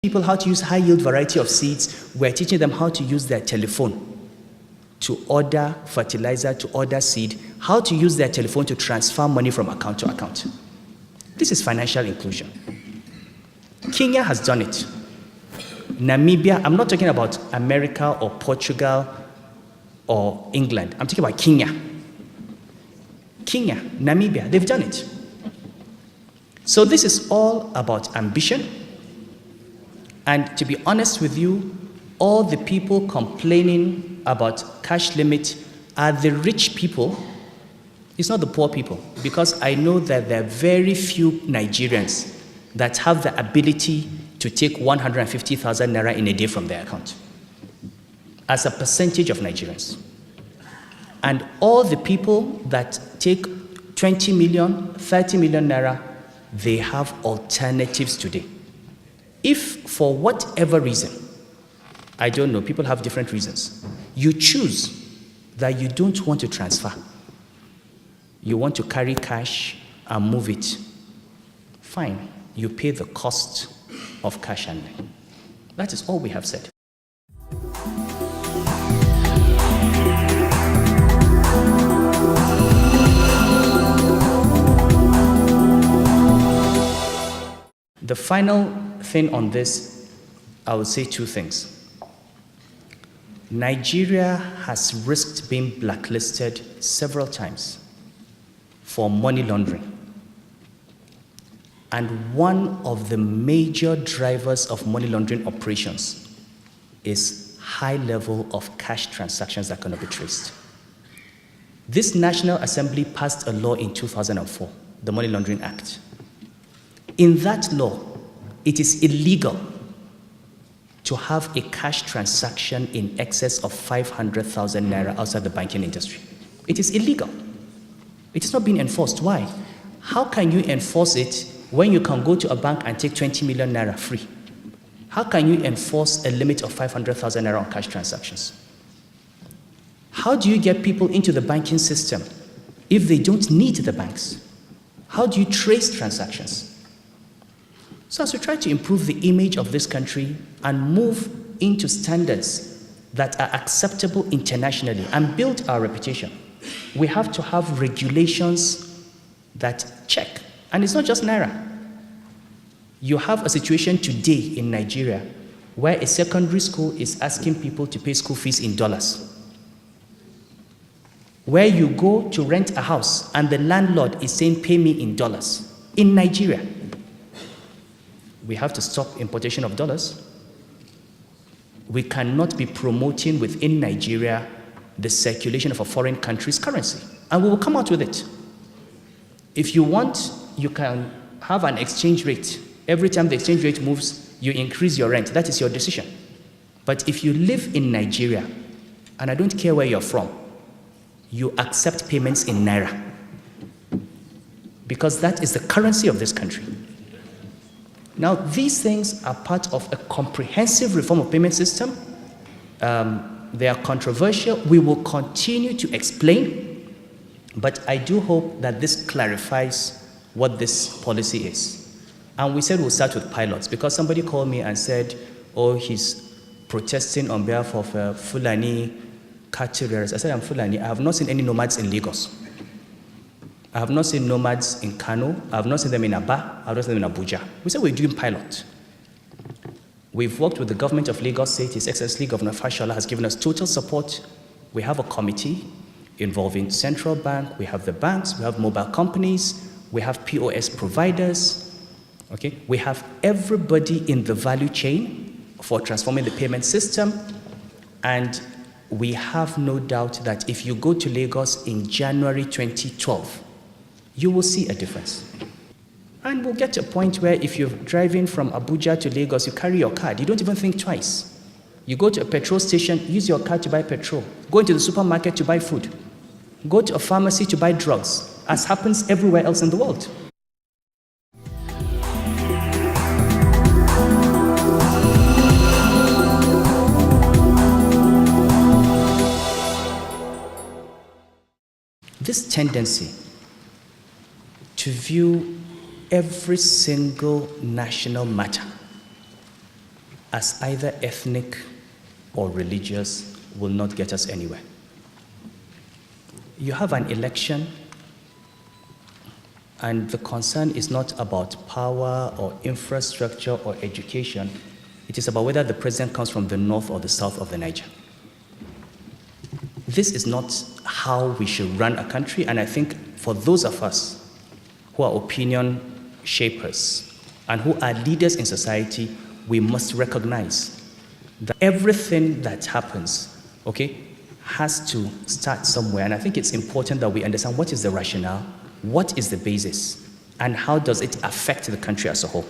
People how to use high-yield variety of seeds. We're teaching them how to use their telephone to order fertilizer, to order seed, how to use their telephone to transfer money from account to account. This is financial inclusion. Kenya has done it. Namibia, I'm not talking about America or Portugal or England. I'm talking about Kenya. Kenya, Namibia, they've done it. So this is all about ambition. And to be honest with you, all the people complaining about cash limit are the rich people. It's not the poor people, because I know that there are very few Nigerians that have the ability to take 150,000 naira in a day from their account as a percentage of Nigerians. And all the people that take 20 million, 30 million naira, they have alternatives today. If for whatever reason, I don't know, people have different reasons, you choose that you don't want to transfer, you want to carry cash and move it, fine, you pay the cost of cash handling. That is all we have said. The final thing on this, I would say two things. Nigeria has risked being blacklisted several times for money laundering. And one of the major drivers of money laundering operations is high level of cash transactions that cannot be traced. This National Assembly passed a law in 2004, the Money Laundering Act. In that law, it is illegal to have a cash transaction in excess of 500,000 naira outside the banking industry. It is illegal. It is not being enforced. Why? How can you enforce it when you can go to a bank and take 20 million naira free? How can you enforce a limit of 500,000 naira on cash transactions? How do you get people into the banking system if they don't need the banks? How do you trace transactions? So as we try to improve the image of this country and move into standards that are acceptable internationally and build our reputation, we have to have regulations that check. And it's not just Naira. You have a situation today in Nigeria where a secondary school is asking people to pay school fees in dollars. Where you go to rent a house and the landlord is saying, pay me in dollars. In Nigeria, we have to stop importation of dollars. We cannot be promoting within Nigeria the circulation of a foreign country's currency. And we will come out with it. If you want, you can have an exchange rate. Every time the exchange rate moves, you increase your rent. That is your decision. But if you live in Nigeria, and I don't care where you're from, you accept payments in Naira. Because that is the currency of this country. Now, these things are part of a comprehensive reform of payment system. They are controversial. We will continue to explain, but I do hope that this clarifies what this policy is. And we said we'll start with pilots, because somebody called me and said, oh, he's protesting on behalf of Fulani cattle rearers. I said, I'm Fulani. I have not seen any nomads in Lagos. I have not seen nomads in Kano. I have not seen them in Aba. I have not seen them in Abuja. We said we're doing pilot. We've worked with the government of Lagos State. His Excellency Governor Fashola has given us total support. We have a committee involving central bank. We have the banks. We have mobile companies. We have POS providers. Okay? We have everybody in the value chain for transforming the payment system. And we have no doubt that if you go to Lagos in January 2012, you will see a difference. And we'll get to a point where if you're driving from Abuja to Lagos, you carry your card. You don't even think twice. You go to a petrol station, use your card to buy petrol. Go into the supermarket to buy food. Go to a pharmacy to buy drugs, as happens everywhere else in the world. This tendency to view every single national matter as either ethnic or religious will not get us anywhere. You have an election, and the concern is not about power or infrastructure or education. It is about whether the president comes from the north or the south of the Niger. This is not how we should run a country, and I think for those of us who are opinion shapers and who are leaders in society, we must recognize that everything that happens, has to start somewhere. And I think it's important that we understand what is the rationale, what is the basis, and how does it affect the country as a whole.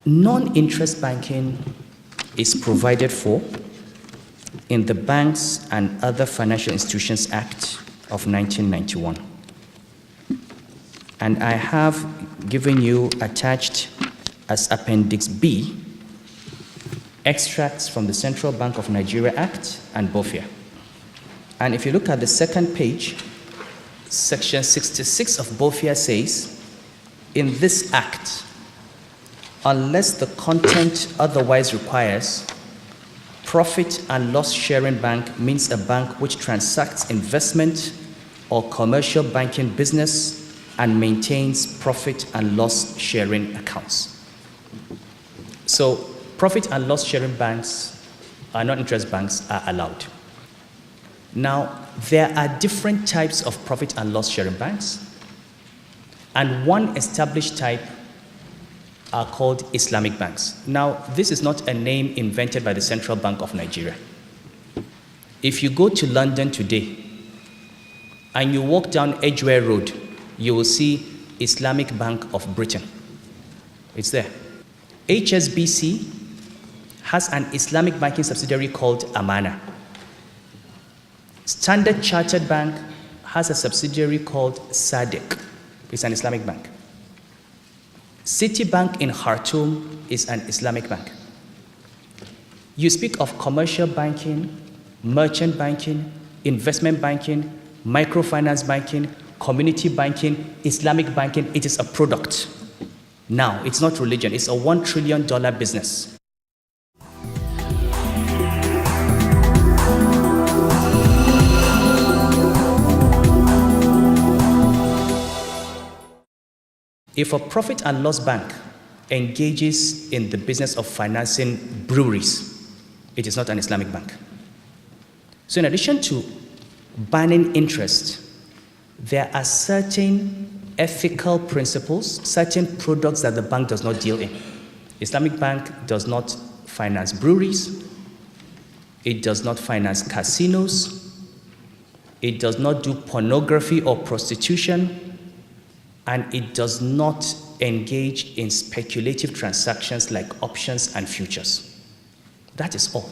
Non-interest banking is provided for in the Banks and Other Financial Institutions Act of 1991. And I have given you attached as Appendix B extracts from the Central Bank of Nigeria Act and BOFIA. And if you look at the second page, Section 66 of BOFIA says, in this act, unless the content otherwise requires, profit and loss sharing bank means a bank which transacts investment or commercial banking business and maintains profit and loss sharing accounts. So profit and loss sharing banks, non-interest banks, are allowed. Now, there are different types of profit and loss sharing banks, and one established type are called Islamic banks. Now, this is not a name invented by the Central Bank of Nigeria. If you go to London today and you walk down Edgware Road, you will see Islamic Bank of Britain. It's there. HSBC has an Islamic banking subsidiary called Amana. Standard Chartered Bank has a subsidiary called Sadiq. It's an Islamic bank. Citibank in Khartoum is an Islamic bank. You speak of commercial banking, merchant banking, investment banking, microfinance banking, community banking, Islamic banking. It is a product. Now, it's not religion. It's a $1 trillion business. If a profit and loss bank engages in the business of financing breweries, it is not an Islamic bank. So in addition to banning interest, there are certain ethical principles, certain products that the bank does not deal in. Islamic bank does not finance breweries, it does not finance casinos, it does not do pornography or prostitution, and it does not engage in speculative transactions like options and futures. That is all.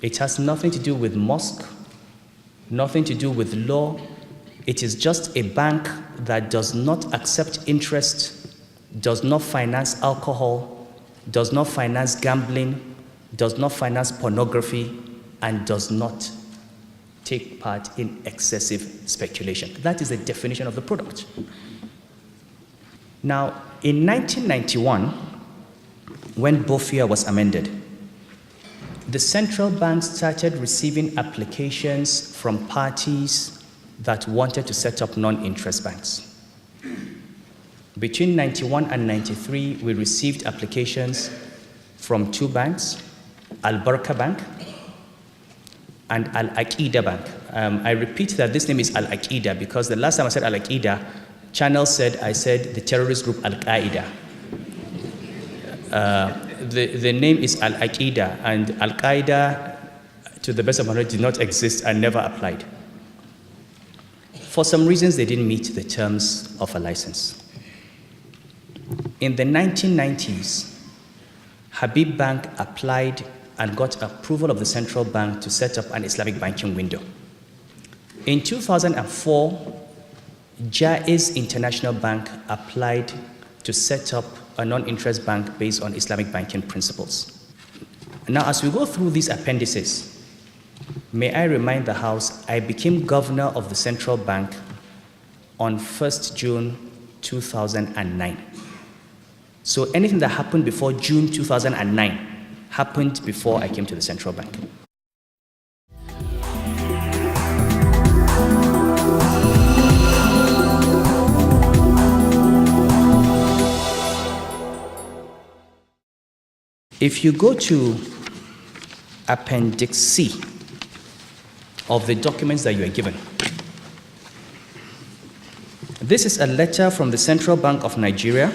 It has nothing to do with mosque, nothing to do with law. It is just a bank that does not accept interest, does not finance alcohol, does not finance gambling, does not finance pornography, and does not take part in excessive speculation. That is the definition of the product. Now, in 1991, when BOFIA was amended, the central bank started receiving applications from parties that wanted to set up non-interest banks. Between 91 and 93, we received applications from two banks, Al-Barka Bank and Al-Aqida Bank. I repeat that this name is Al-Aqida because the last time I said Al-Aqida, Channel said I said the terrorist group Al-Qaeda. The name is Al-Aqida, and Al-Qaeda, to the best of my knowledge, did not exist and never applied. For some reasons, they didn't meet the terms of a license. In the 1990s, Habib Bank applied and got approval of the central bank to set up an Islamic banking window. In 2004, Jaiz International Bank applied to set up a non-interest bank based on Islamic banking principles. Now, as we go through these appendices, may I remind the House, I became governor of the central bank on 1st June 2009. So anything that happened before June 2009 happened before I came to the central bank. If you go to Appendix C of the documents that you are given, this is a letter from the Central Bank of Nigeria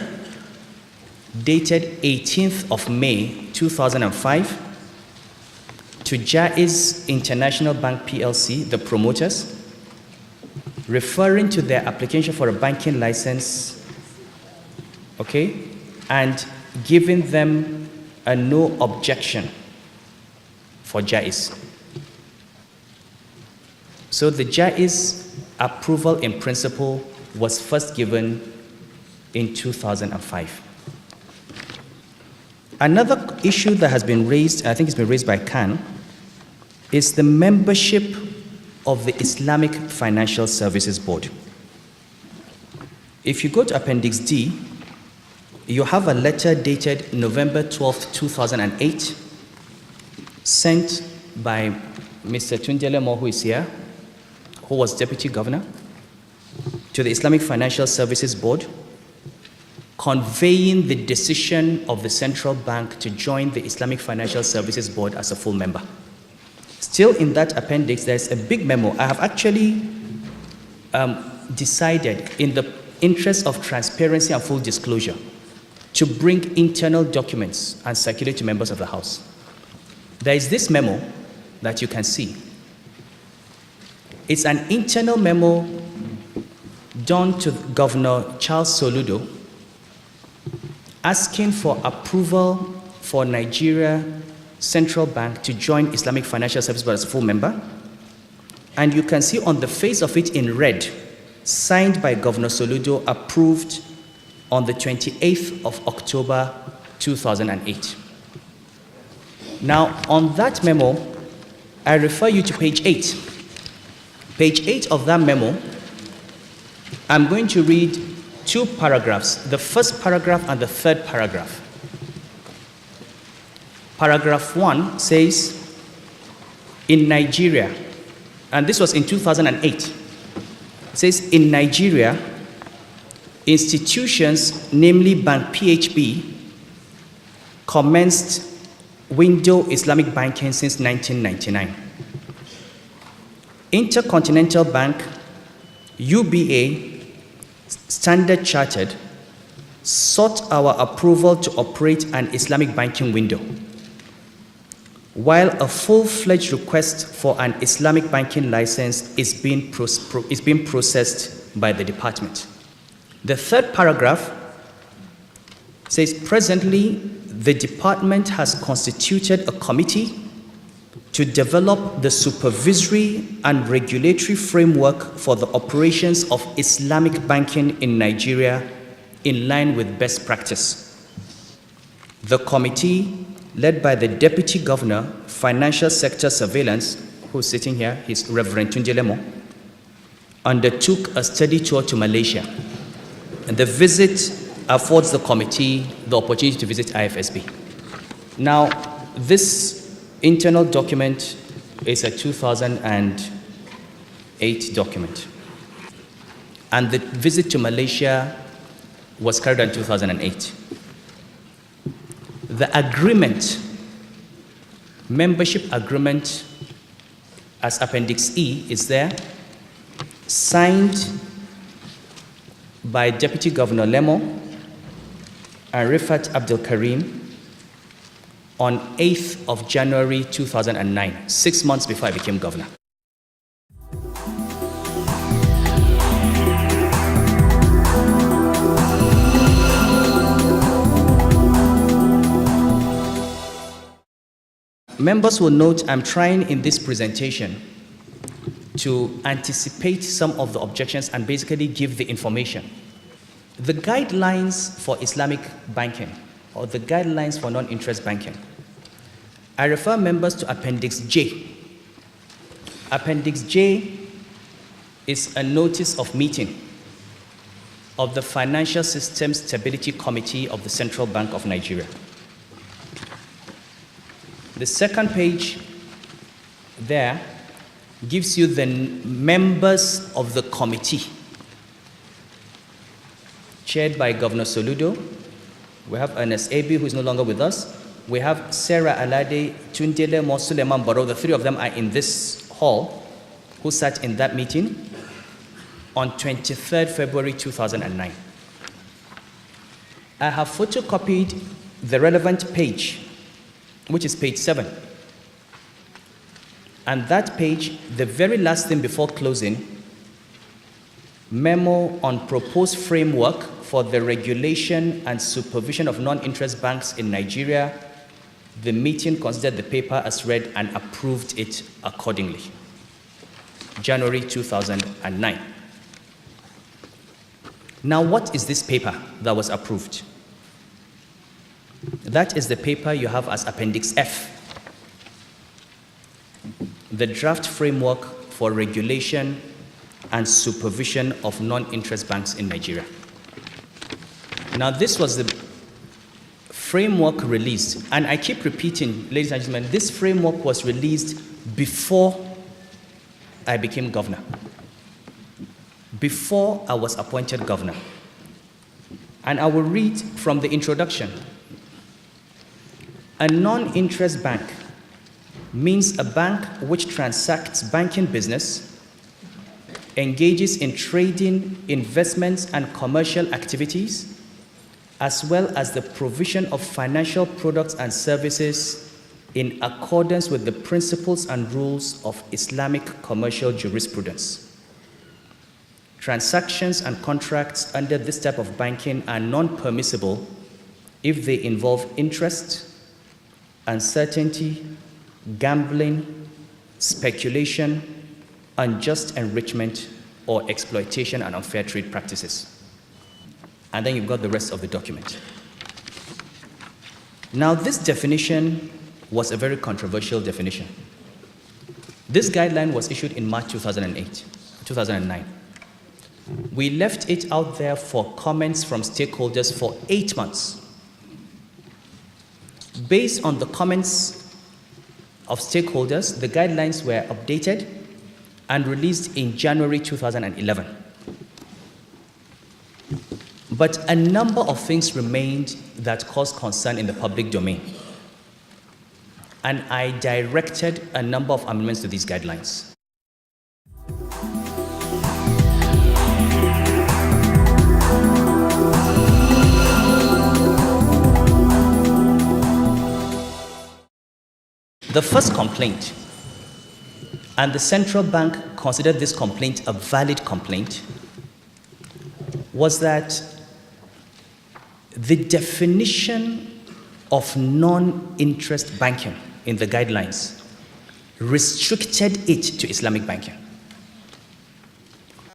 dated 18th of May 2005 to Jaiz International Bank PLC, the promoters, referring to their application for a banking license, okay, and giving them a no objection for Jaiz. So the Jaiz approval in principle was first given in 2005. Another issue that has been raised, I think it's been raised by Khan, is the membership of the Islamic Financial Services Board. If you go to Appendix D, you have a letter dated November 12, 2008, sent by Mr. Tunjele Mo, who is here, who was Deputy Governor, to the Islamic Financial Services Board, conveying the decision of the central bank to join the Islamic Financial Services Board as a full member. Still in that appendix, there's a big memo. I have actually decided, in the interest of transparency and full disclosure, to bring internal documents and circulate to members of the House. There is this memo that you can see. It's an internal memo done to Governor Charles Soludo, asking for approval for Nigeria Central Bank to join Islamic Financial Services Board as a full member. And you can see on the face of it in red, signed by Governor Soludo, approved on the 28th of October 2008. Now, on that memo, I refer you to page 8. Page 8 of that memo, I'm going to read two paragraphs, the first paragraph and the third paragraph. Paragraph 1 says, in Nigeria, and this was in 2008, it says, in Nigeria, institutions, namely Bank PHB, commenced window Islamic banking since 1999. Intercontinental Bank, UBA, Standard Chartered, sought our approval to operate an Islamic banking window, while a full-fledged request for an Islamic banking license is being processed by the department. The third paragraph says, presently, the department has constituted a committee to develop the supervisory and regulatory framework for the operations of Islamic banking in Nigeria in line with best practice. The committee, led by the Deputy Governor, Financial Sector Surveillance, who's sitting here, he's Reverend Tunjele Mo, undertook a study tour to Malaysia. And the visit affords the committee the opportunity to visit IFSB. Now, this internal document is a 2008 document. And the visit to Malaysia was carried out in 2008. The agreement, membership agreement, as Appendix E is there, signed by Deputy Governor Lemo and Rifat Abdul Karim on 8th of January 2009, 6 months before I became governor. Members will note I'm trying in this presentation to anticipate some of the objections and basically give the information. The guidelines for Islamic banking, or the guidelines for non-interest banking, I refer members to Appendix J. Appendix J is a notice of meeting of the Financial System Stability Committee of the Central Bank of Nigeria. The second page there gives you the members of the committee, chaired by Governor Soludo. We have Ernest Abi, who is no longer with us. We have Sarah Alade, Tundele Mo, Suleiman Baro. The three of them are in this hall, who sat in that meeting on 23rd February 2009. I have photocopied the relevant page, which is page 7. And that page, the very last thing before closing, memo on proposed framework for the regulation and supervision of non-interest banks in Nigeria. The meeting considered the paper as read and approved it accordingly. January 2009. Now, what is this paper that was approved? That is the paper you have as Appendix F, the draft framework for regulation and supervision of non-interest banks in Nigeria. Now, this was the framework released, and I keep repeating, ladies and gentlemen, this framework was released before I became governor, before I was appointed governor. And I will read from the introduction. A non-interest bank means a bank which transacts banking business, engages in trading, investments, and commercial activities, as well as the provision of financial products and services in accordance with the principles and rules of Islamic commercial jurisprudence. Transactions and contracts under this type of banking are non-permissible if they involve interest, uncertainty, gambling, speculation, unjust enrichment, or exploitation and unfair trade practices. And then you've got the rest of the document. Now, this definition was a very controversial definition. This guideline was issued in March 2009. We left it out there for comments from stakeholders for 8 months. Based on the comments of stakeholders, the guidelines were updated and released in January 2011. But a number of things remained that caused concern in the public domain. And I directed a number of amendments to these guidelines. The first complaint, and the central bank considered this complaint a valid complaint, was that the definition of non-interest banking in the guidelines restricted it to Islamic banking.